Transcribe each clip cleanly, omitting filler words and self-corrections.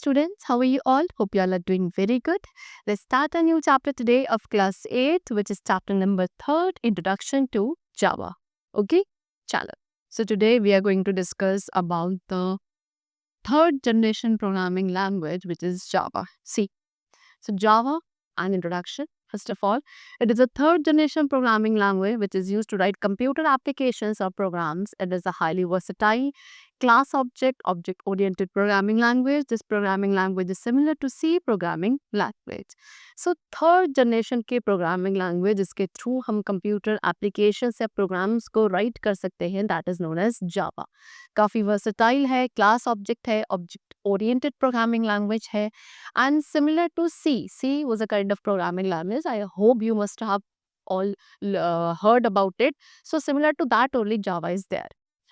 students, how are you all? Hope you all are doing very good. Let's start a new chapter today of class 8, which is chapter number 3, Introduction to Java. Okay, chalo. So today we are going to discuss about the third generation programming language, which is Java. See, so Java, an introduction. First of all, it is a third generation programming language which is used to write computer applications or programs. It is a highly versatile class object oriented programming language. This programming language is similar to C programming language. So third generation के programming language जिसके through हम computer applications या programmes को right कर सकते हैं, that is known as जावा. काफ़ी versatile है, क्लास ऑब्जेक्ट है, ऑब्जेक्ट ओरिएंटेड प्रोग्रामिंग लैंग्वेज है, and similar to C. C was a kind of programming language. I hope you must have all heard about it. So similar to that only Java is there.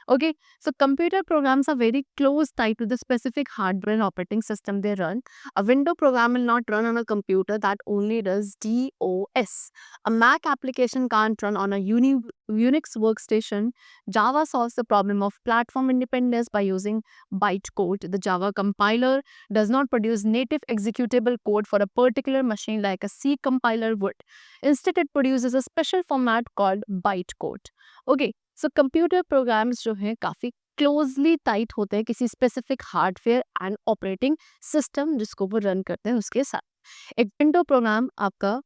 Okay, so computer programs are very close tied to the specific hardware and operating system they run. A window program will not run on a computer that only does DOS. A Mac application can't run on a Unix workstation. Java solves the problem of platform independence by using bytecode. The Java compiler does not produce native executable code for a particular machine like a C compiler would. Instead, it produces a special format called bytecode. Okay, so computer programs जो हैं काफ़ी closely tight होते हैं किसी specific hardware and operating system जिसको वो run करते हैं उसके साथ. एक विंडो प्रोग्राम आपका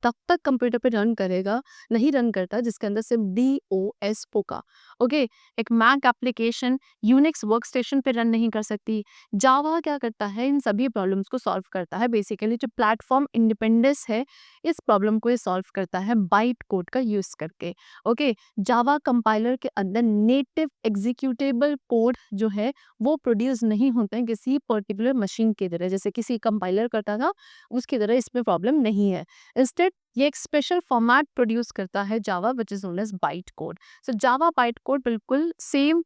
तब तक कंप्यूटर पे रन करेगा, नहीं रन करता जिसके अंदर सिर्फ DOS होगा. ओके, एक मैक एप्लीकेशन यूनिक्स वर्कस्टेशन पे रन नहीं कर सकती. जावा क्या करता है, इन सभी प्रॉब्लम्स को सॉल्व करता है. बेसिकली जो प्लेटफॉर्म इंडिपेंडेंस है इस प्रॉब्लम को ये सॉल्व करता है बाइट कोड का यूज करके. ओके, जावा कंपाइलर के अंदर नेटिव एग्जीक्यूटेबल कोड जो है वो प्रोड्यूस नहीं होते हैं किसी पर्टिकुलर मशीन की तरह, जैसे किसी कंपाइलर करता था उसकी तरह इसमें प्रॉब्लम नहीं है. इंस्टेड ये एक स्पेशल फॉर्मेट प्रोड्यूस करता है Java which is known as byte code. So Java byte code बिल्कुल सेम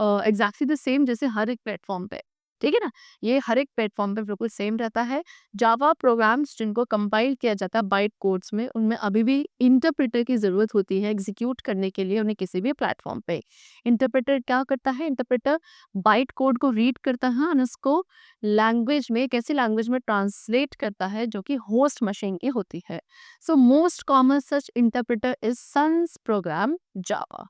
एग्जैक्टली द सेम जैसे हर एक प्लेटफॉर्म पे, ठीक है ना, ये हर एक प्लेटफॉर्म पे बिल्कुल सेम रहता है. जावा प्रोग्राम्स जिनको कंपाइल किया जाता है बाइट कोड्स में, उनमें अभी भी इंटरप्रेटर की ज़रूरत होती है एग्जीक्यूट करने के लिए उन्हें किसी भी प्लेटफॉर्म पे. इंटरप्रेटर क्या करता है, इंटरप्रेटर बाइट कोड को रीड करता है और उसको लैंग्वेज में, कैसी लैंग्वेज में ट्रांसलेट करता है जो कि होस्ट मशीन की होती है. So most common such interpreter is Sun's program Java.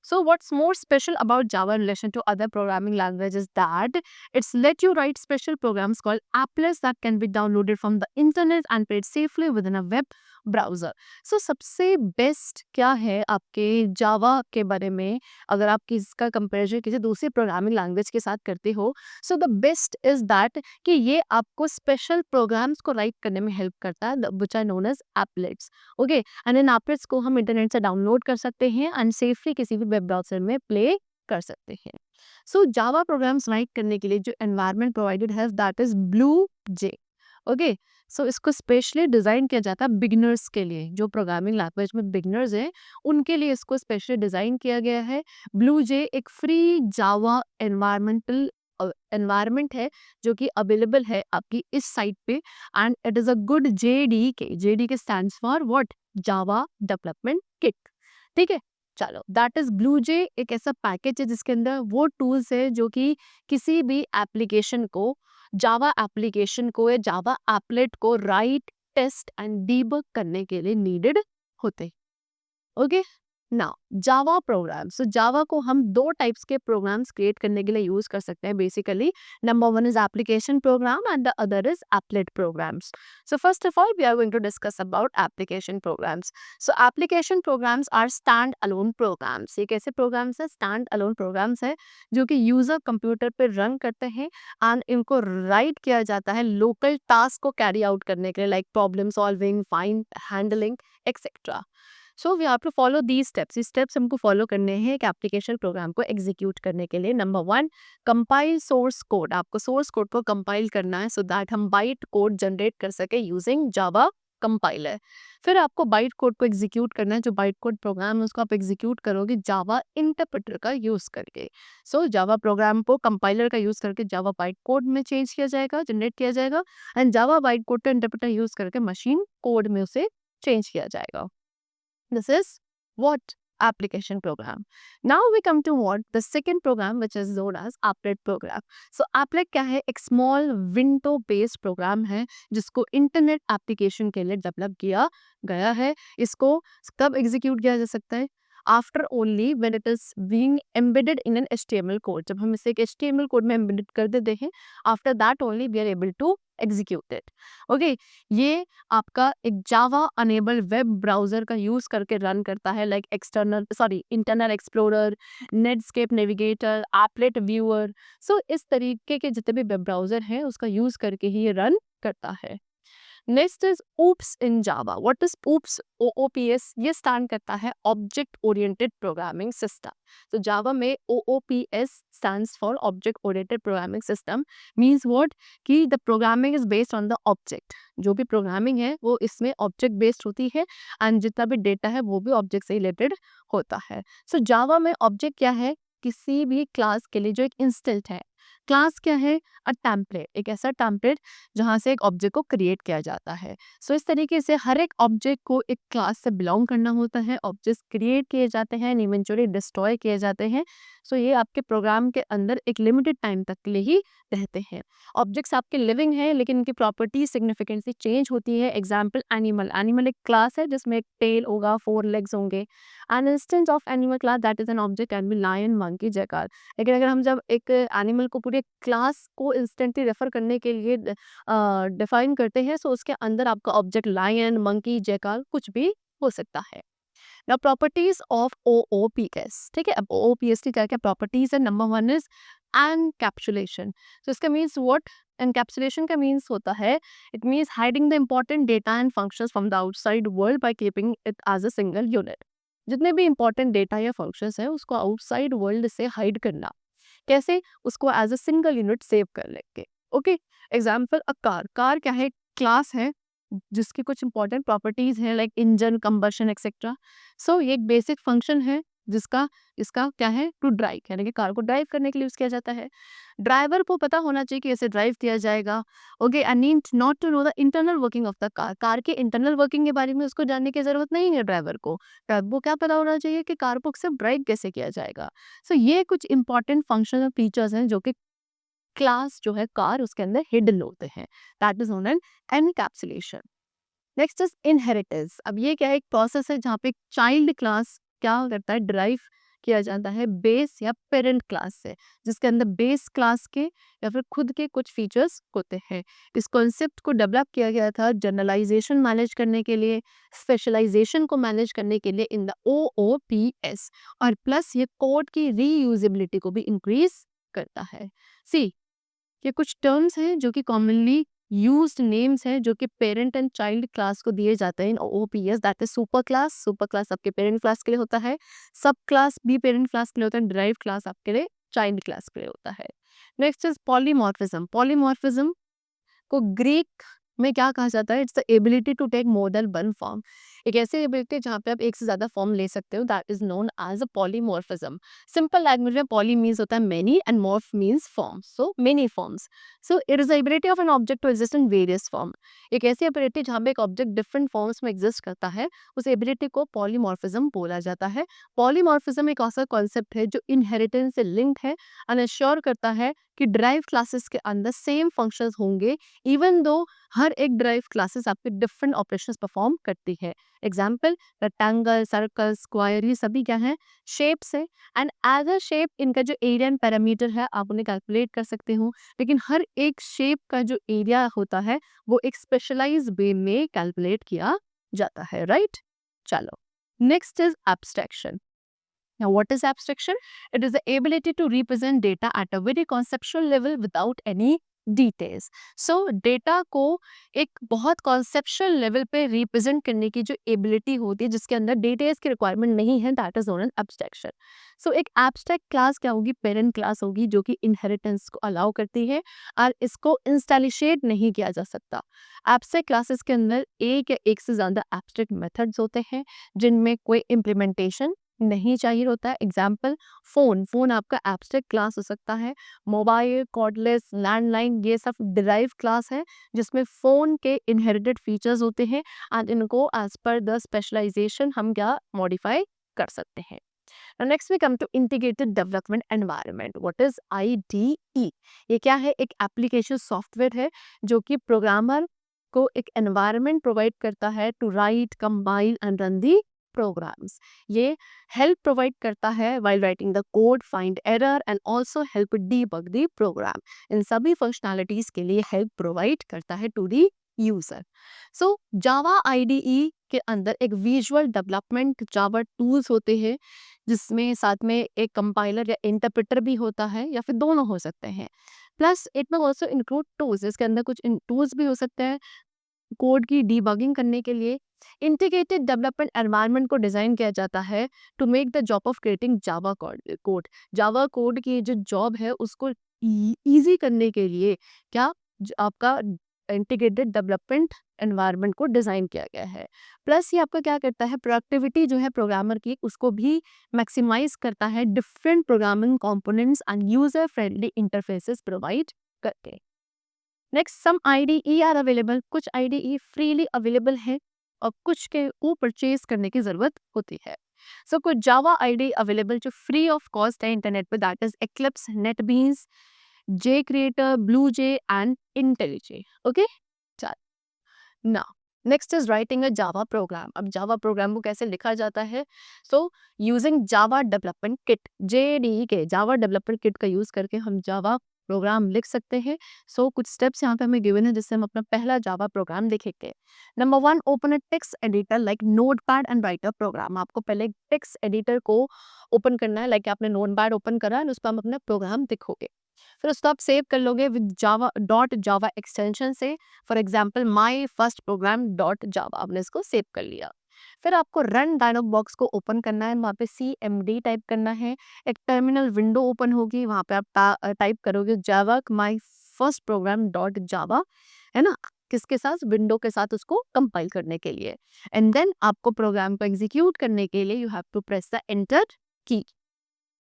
So what's more special about Java in relation to other programming languages is that it's let you write special programs called applets that can be downloaded from the internet and played safely within a web browser. So सबसे best क्या है आपके जावा के बारे में अगर आप किसका कंपेरिजन किसी दूसरी प्रोग्रामिंग लैंग्वेज के साथ करते हो, so the best is that कि ये आपको स्पेशल प्रोग्राम्स को राइट करने में हेल्प करता है which are known as applets. Okay, and in applets को हम इंटरनेट से डाउनलोड कर सकते हैं एंड सेफली किसी भी वेब ब्राउज़र में प्ले कर सकते हैं. सो जावा प्रोग्राम्स राइट करने के लिए जो एनवायरनमेंट प्रोवाइडेड है that is BlueJ. Okay, so इसको स्पेशली डिज़ाइन किया जाता है बिगिनर्स के लिए, जो प्रोग्रामिंग लैंग्वेज में बिगिनर्स हैं उनके लिए इसको स्पेशली डिज़ाइन किया गया है. ब्लू जे एक फ्री जावा एनवायरनमेंट है जो कि अवेलेबल है आपकी इस साइट पे and it is a good JDK stands for what, Java development kit. ठीक है, चलो दैट इज ब्लू जे एक ऐसा पैकेज है जिसके अंदर वो टूल्स है जो कि किसी भी एप्लीकेशन को, जावा एप्लीकेशन को या जावा एप्लेट को राइट, टेस्ट एंड डीबग करने के लिए नीडेड होते. Okay, now Java program. So Java को हम दो टाइप्स के प्रोग्राम्स क्रिएट करने के लिए यूज कर सकते हैं basically. Number one is application program and the other is applet programs. So first of all we are going to discuss about application programs. So application programs are stand alone programs. ये कैसे programmes है, stand alone programmes है जो कि user computer पर run करते हैं and इनको राइट किया जाता है लोकल टास्क को कैरी आउट करने के लिए, like problem solving, find, handling etcetera. So we have to follow these steps. ये स्टेप्स हमको फॉलो करने हैं एक एप्लीकेशन प्रोग्राम को एग्जीक्यूट करने के लिए. Number one, compile source code. आपको सोर्स कोड को कंपाइल करना है सो दैट हम बाइट कोड जनरेट कर सके यूजिंग जावा कंपाइलर. फिर आपको बाइट कोड को एग्जीक्यूट करना है. जो बाइट कोड प्रोग्राम है उसको आप एग्जीक्यूट करोगे जावा इंटरप्रेटर का यूज करके. सो जावा प्रोग्राम को कंपाइलर का यूज करके जावा बाइट कोड में चेंज किया जाएगा, जनरेट किया जाएगा एंड जावा बाइट कोड का इंटरप्रेटर यूज करके मशीन कोड में उसे चेंज किया जाएगा. This is what application program. Now we come to what the second program, which is known as applet program. So applet क्या है? एक small window based program है जिसको इंटरनेट एप्लीकेशन के लिए डेवलप किया गया है. इसको कब एग्जीक्यूट किया जा सकता है? After only when it is being embedded in an HTML code. जब हम इसे एक HTML कोड में एम्बेडेड कर देते हैं, after that only we are able to execute it. Okay, ये आपका एक जावा अनेबल वेब ब्राउजर का यूज करके रन करता है, like internal explorer, Netscape navigator, applet viewer. So इस तरीके के जितने भी वेब ब्राउजर हैं उसका यूज करके ही ये रन करता है. Next is oops in Java. What is oops? OOPS ये स्टैंड करता है ऑब्जेक्ट ओरिएंटेड प्रोग्रामिंग सिस्टम. तो जावा में OOPS stands for object oriented programming system. Means what कि the programming is based on the object. जो भी प्रोग्रामिंग है वो इसमें ऑब्जेक्ट बेस्ड होती है एंड जितना भी डेटा है वो भी ऑब्जेक्ट से रिलेटेड होता है. सो जावा में ऑब्जेक्ट क्या है? किसी भी क्लास के लिए जो एक इंस्टेंस है. क्लास क्या है? अ टेम्पलेट, एक ऐसा टेम्पलेट जहाँ से एक ऑब्जेक्ट को क्रिएट किया जाता है. सो इस तरीके से हर एक ऑब्जेक्ट को एक क्लास से बिलोंग करना होता है. ऑब्जेक्ट्स क्रिएट किए जाते हैं, इवेंचुअली डिस्ट्रॉय किए जाते हैं. सो ये आपके प्रोग्राम के अंदर एक लिमिटेड टाइम तक के लिए ही रहते हैं. ऑब्जेक्ट्स आपके लिविंग हैं लेकिन इनकी प्रॉपर्टी सिग्निफिकेंटली चेंज होती है. Example animal. एनिमल एक क्लास है जिसमें एक टेल होगा, 4 लेग्स होंगे. An instance of animal class that is an object can be lion, monkey, jackal. लेकिन अगर हम जब एक एनिमल को पूरे क्लास को इंस्टेंटली रेफर करने के लिए डिफाइन करते हैं, सो उसके अंदर आपका ऑब्जेक्ट लायन, मंकी, जैकाल कुछ भी हो सकता है. Now properties of OOPS. ठीक है, अब OOPS की क्या क्या प्रॉपर्टीज है? Number 1 is encapsulation. तो इसका मीन्स व्हाट? एनकैप्सुलेशन का मीन्स होता है, it means hiding the important data and functions from the outside world by keeping it as a single unit. जितने भी इंपॉर्टेंट डेटा या फंक्शंस है उसको आउटसाइड वर्ल्ड से हाइड करना. कैसे? उसको as a single unit save कर लेंगे. Okay, example a car. Car क्या है? क्लास है जिसकी कुछ इंपॉर्टेंट प्रॉपर्टीज हैं like engine, combustion etcetera. So ये एक बेसिक फंक्शन है जिसका इसका क्या है? टू ड्राइव, यानी कि कार को ड्राइव करने के लिए यूज किया जाता है. ड्राइवर को पता होना चाहिए कि ऐसे ड्राइव किया जाएगा. Okay, and need not to know the internal working of the car. Car के इंटरनल वर्किंग के बारे में उसको जानने की जरूरत नहीं है ड्राइवर को. ड्राइवर को क्या पता होना चाहिए कि कार को सिर्फ ड्राइव कैसे किया जाएगा. सो ये कुछ इंपॉर्टेंट फंक्शन और फीचर्स हैं जो कि क्लास जो है कार उसके अंदर हिडन होते हैं. That is known as encapsulation. Next is inheritance. अब ये क्या है? एक प्रोसेस है जहाँ पे चाइल्ड क्लास क्या करता है? ड्राइव किया जाता है बेस या पेरेंट क्लास से, जिसके अंदर बेस क्लास के या फिर खुद के कुछ फीचर्स होते हैं. इस कॉन्सेप्ट को डेवलप किया गया था जनरलाइजेशन मैनेज करने के लिए, स्पेशलाइजेशन को मैनेज करने के लिए इन द OOPS. और प्लस ये कोड की रीयूजेबिलिटी को भी इंक्रीज करता है. सी, ये कुछ टर्म्स हैं जो कि कॉमनली यूज्ड नेम्स हैं जो कि पेरेंट एंड चाइल्ड क्लास को दिए जाते हैं इन OOPS. That is super class. Super class आपके पेरेंट क्लास के लिए होता है. सब क्लास भी पेरेंट क्लास के लिए होता है. ड्राइव क्लास आपके लिए चाइल्ड क्लास के लिए होता है. Next is polymorphism. पॉलीमॉर्फिज्म को ग्रीक में क्या कहा जाता है? It's the ability to take more than one form. एक ऐसी एबिलिटी जहाँ पे आप एक से ज्यादा फॉर्म ले सकते हो. That is known as a polymorphism. Simple language में पॉली मीन्स होता है many and morph means form. So many forms. So it is the ability of an object to exist in various form. एक ऐसी ability जहाँ पे एक object different forms में exist करता है, उस एबिलिटी को पॉलीमॉर्फिज्म बोला जाता है. पॉलीमॉर्फिज्म एक ऐसा कॉन्सेप्ट है जो इनहेरिटेंस से लिंक्ड है एंड एश्योर करता है कि ड्राइव क्लासेस के अंदर सेम फंक्शंस होंगे इवन दो हर एक ड्राइव क्लासेस आपके डिफरेंट ऑपरेशंस परफॉर्म करती है. एग्जाम्पल रेक्टेंगल, सर्कल, स्क्वायर, ये सभी क्या है? शेप्स है. एंड एज अ शेप इनका जो एरिया एंड पैरामीटर है आप उन्हें कैलकुलेट कर सकते हो. लेकिन हर एक शेप का जो एरिया होता है वो एक स्पेशलाइज वे में कैलकुलेट किया जाता है. राइट? चलो, next is abstraction. Now, what is abstraction? It is the ability to represent data at a very conceptual level without any details. So, data को एक बहुत conceptual level पे represent करने की जो ability होती है जिसके अंदर details की requirement नहीं है, that is known as abstraction. So, एक abstract class क्या होगी? Parent class होगी जो कि inheritance को allow करती है और इसको instantiate नहीं किया जा सकता. Abstract classes के अंदर एक या एक से ज़्यादा abstract methods होते हैं जिनमें कोई implementation नहीं चाहिए होता है. Example phone. फोन आपका एब्स्ट्रैक्ट क्लास हो सकता है. मोबाइल, कॉर्डलेस, लैंडलाइन, ये सब डिराइव क्लास है जिसमें फोन के इनहेरिटेड फीचर्स होते हैं एंड इनको एज पर द स्पेशलाइजेशन हम क्या मॉडिफाई कर सकते हैं। Next we come to integrated development environment. What is IDE? ये क्या है? एक एप्लीकेशन सॉफ्टवेयर है जो कि प्रोग्रामर को एक एनवायरनमेंट प्रोवाइड करता है to write, compile and run the programs. ये हेल्प प्रोवाइड करता है while writing the code, find error and also help debug the program. इन सभी फंक्शनैलिटीज के लिए हेल्प प्रोवाइड करता है to the user. So Java IDE के अंदर एक विजुअल डेवलपमेंट जावा टूल्स होते हैं, जिसमें साथ में एक कंपाइलर या इंटरप्रेटर भी होता है या फिर दोनों हो सकते हैं। प्लस इट में ऑल्सो इंक्लूड टूल्स, इसके अंदर कुछ टूल्स भी हो सकते हैं कोड की डीबगिंग करने के लिए। इंटीग्रेटेड डेवलपमेंट एनवायरनमेंट को डिज़ाइन किया जाता है to make the job of creating Java code. Java code की जो जॉब है उसको ईजी करने के लिए क्या आपका इंटीग्रेटेड डेवलपमेंट एनवायरनमेंट को डिज़ाइन किया गया है। प्लस ये आपका क्या करता है, प्रोडक्टिविटी जो है प्रोग्रामर की उसको भी मैक्सिमाइज करता है different programming components and user friendly interfaces provide करके। Next, some IDE are available. कुछ IDE फ्रीली अवेलेबल है और कुछ के को परचेज करने की जरूरत होती है। सो कुछ जावा IDE अवेलेबल जो फ्री ऑफ कॉस्ट है इंटरनेट पे, that is Eclipse, NetBeans, JCreator, BlueJ and IntelliJ. Okay, चल ना next is writing a Java program. अब जावा प्रोग्राम को कैसे लिखा जाता है? So using Java development kit, JDK, Java development kit का यूज करके हम जावा प्रोग्राम लिख सकते हैं। सो कुछ स्टेप्स यहाँ पे हमें गिवन है जिससे हम अपना पहला जावा प्रोग्राम लिखेंगे। Number 1, open a text editor like Notepad and write a program. आपको पहले टेक्स्ट एडिटर को ओपन करना है, लाइक आपने नोटपैड ओपन करा है, उस पर हम अपना प्रोग्राम लिखोगे। फिर उसको आप सेव कर लोगे with Java dot Java extension से। For example my first program dot Java, आपने इसको सेव कर लिया। फिर आपको रन डायलॉग बॉक्स को ओपन करना है, वहाँ पे CMD टाइप करना है। एक टर्मिनल विंडो ओपन होगी, वहाँ पे आप टाइप करोगे Java my first program dot Java, है ना, किसके साथ? विंडो के साथ उसको कंपाइल करने के लिए। एंड देन आपको प्रोग्राम को एग्जीक्यूट करने के लिए you have to press the enter key.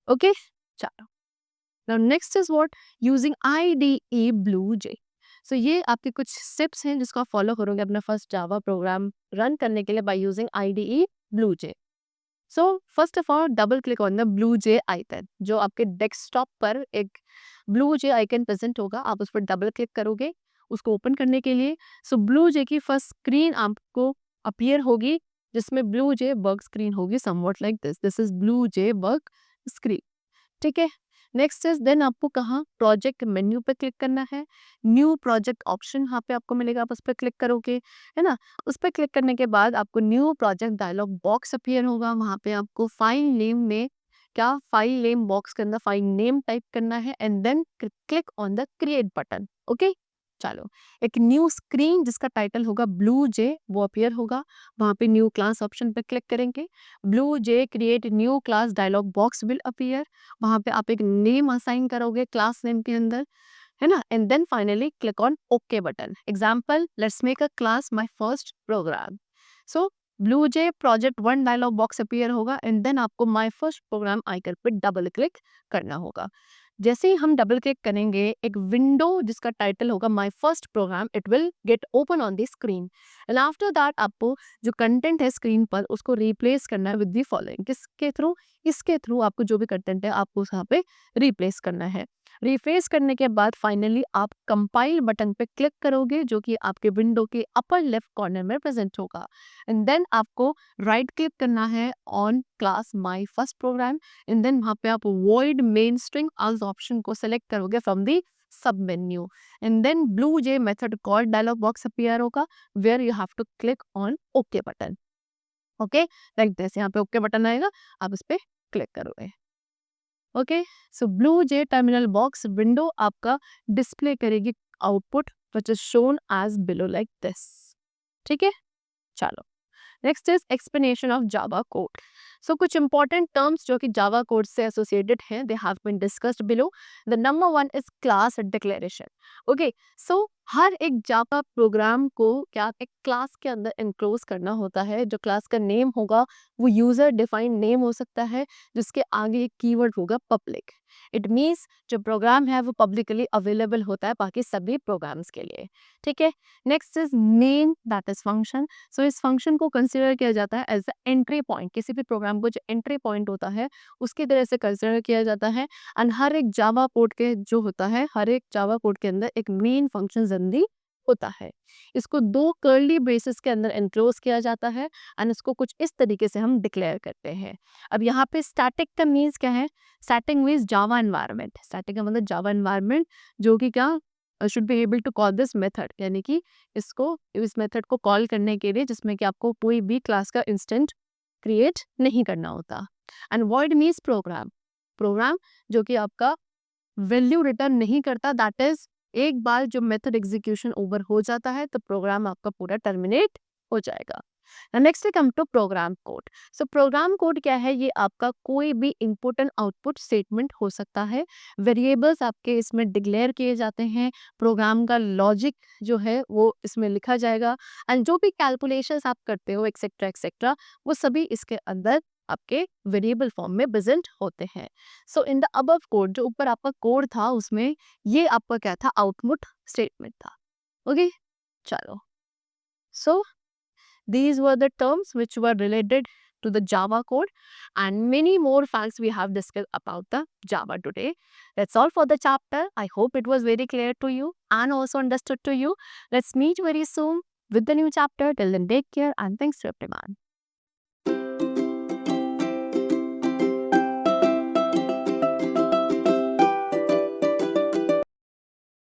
Okay, चलो। Now next is what? Using IDE BlueJ. So ये आपके कुछ स्टेप्स हैं जिसको आप फॉलो करोगे अपना फर्स्ट जावा प्रोग्राम रन करने के लिए by using IDE BlueJ. So first of all double click on the BlueJ icon. जो आपके डेस्कटॉप पर एक BlueJ आइकन प्रेजेंट होगा, आप उस पर डबल क्लिक करोगे उसको ओपन करने के लिए। सो BlueJ की फर्स्ट स्क्रीन आपको अपीयर होगी जिसमें BlueJ वर्क स्क्रीन होगी somewhat like this. This is BlueJ work screen, ठीक है। नेक्स्ट इज देन आपको कहाँ प्रोजेक्ट मेन्यू पे क्लिक करना है। न्यू प्रोजेक्ट ऑप्शन यहाँ पे आपको मिलेगा, आप उस पर क्लिक करोगे, है ना। उस पर क्लिक करने के बाद आपको new project dialog box appear होगा। वहाँ पे आपको फाइल नेम में क्या, फाइल नेम बॉक्स के अंदर फाइल नेम टाइप करना है and then click on the create button. Okay, चलो। एक न्यू स्क्रीन जिसका टाइटल होगा BlueJ वो अपीयर होगा। वहाँ पे न्यू क्लास ऑप्शन पे क्लिक करेंगे, BlueJ create new class dialog box will appear. वहाँ पे आप एक नेम असाइन करोगे क्लास नेम के अंदर, है ना। And then finally click on okay button. Example, let's make a class my first program. So BlueJ project 1 dialogue box appear होगा एंड देन आपको माई फर्स्ट प्रोग्राम आइकन पे डबल क्लिक करना होगा। जैसे ही हम डबल क्लिक करेंगे एक विंडो जिसका टाइटल होगा my first program, it will get open on the screen and after that आपको जो कंटेंट है स्क्रीन पर उसको रिप्लेस करना है विद द फॉलोइंग। किसके थ्रू? इसके थ्रू आपको जो भी कंटेंट है आपको यहाँ पे रिप्लेस करना है। रिप्लेस करने के बाद फाइनली आप कंपाइल बटन पे क्लिक करोगे जो कि आपके विंडो के अपर लेफ्ट कॉर्नर में प्रेजेंट होगा एंड देन आपको राइट क्लिक करना है on class my first program and then वहाँ पे आप void main string as option को सेलेक्ट करोगे from the sub menu and then BlueJ method call dialog box appear होगा where you have to click on okay button. Okay, like this, यहाँ पे okay button आएगा, आप इस पे click करोगे। Okay, so BlueJ terminal box window आपका display करेगी output which is shown as below like this, ठीक है। चलो, next is explanation of Java code. So कुछ इंपॉर्टेंट टर्म्स जो कि जावा कोड से एसोसिएटेड हैं, they have been discussed below. The number 1 is class declaration. Okay, so हर एक जावा प्रोग्राम को क्या एक क्लास के अंदर एनक्लोज करना होता है। जो क्लास का नेम होगा वो यूजर डिफाइंड नेम हो सकता है जिसके आगे एक कीवर्ड होगा पब्लिक। इट मीन्स जो प्रोग्राम है वो पब्लिकली अवेलेबल होता है बाकी सभी प्रोग्राम्स के लिए, ठीक है। Next is main, that is function. So इस फंक्शन को कंसिडर किया जाता है एज द एंट्री पॉइंट किसी भी प्रोग्राम प्रोग्राम को जो एंट्री पॉइंट होता है उसकी तरह से कंसिडर किया जाता है। एंड हर एक जावा कोड के जो होता है, हर एक जावा कोड के अंदर एक मेन फंक्शन जनरली होता है। इसको 2 कर्ली ब्रेसेस के अंदर एनक्लोज किया जाता है एंड इसको कुछ इस तरीके से हम डिक्लेयर करते हैं। अब यहाँ पे स्टैटिक का मीन्स क्या है? Static means Java environment. Static का मतलब जावा एनवायरनमेंट, जो कि क्या should be able to call this method, यानी कि इस मेथड को कॉल करने के लिए जिसमें कि आपको कोई भी क्लास का इंस्टेंट क्रिएट नहीं करना होता। And void means program. Program जो कि आपका वैल्यू रिटर्न नहीं करता, दैट इज एक बार जो मेथड एग्जीक्यूशन ओवर हो जाता है तो प्रोग्राम आपका पूरा टर्मिनेट हो जाएगा। Next come to program code. So program code क्या है? ये आपका कोई भी इनपुट एंड आउटपुट स्टेटमेंट हो सकता है। वेरिएबल्स आपके इसमें डिक्लेयर किए जाते हैं, प्रोग्राम का लॉजिक जो है वो इसमें लिखा जाएगा एंड जो भी कैलकुलेशंस आप करते हो एक्सेट्रा एक्सेट्रा, वो सभी इसके अंदर आपके वेरिएबल फॉर्म में प्रेजेंट होते हैं। सो इन द अबव कोड, जो ऊपर आपका कोड था उसमें ये आपका क्या था? आउटपुट स्टेटमेंट था। ओके, चलो। सो these were the terms which were related to the Java code, and many more facts we have discussed about the Java today. That's all for the chapter. I hope it was very clear to you and also understood to you. Let's meet very soon with the new chapter. Till then, take care and thanks to everyone.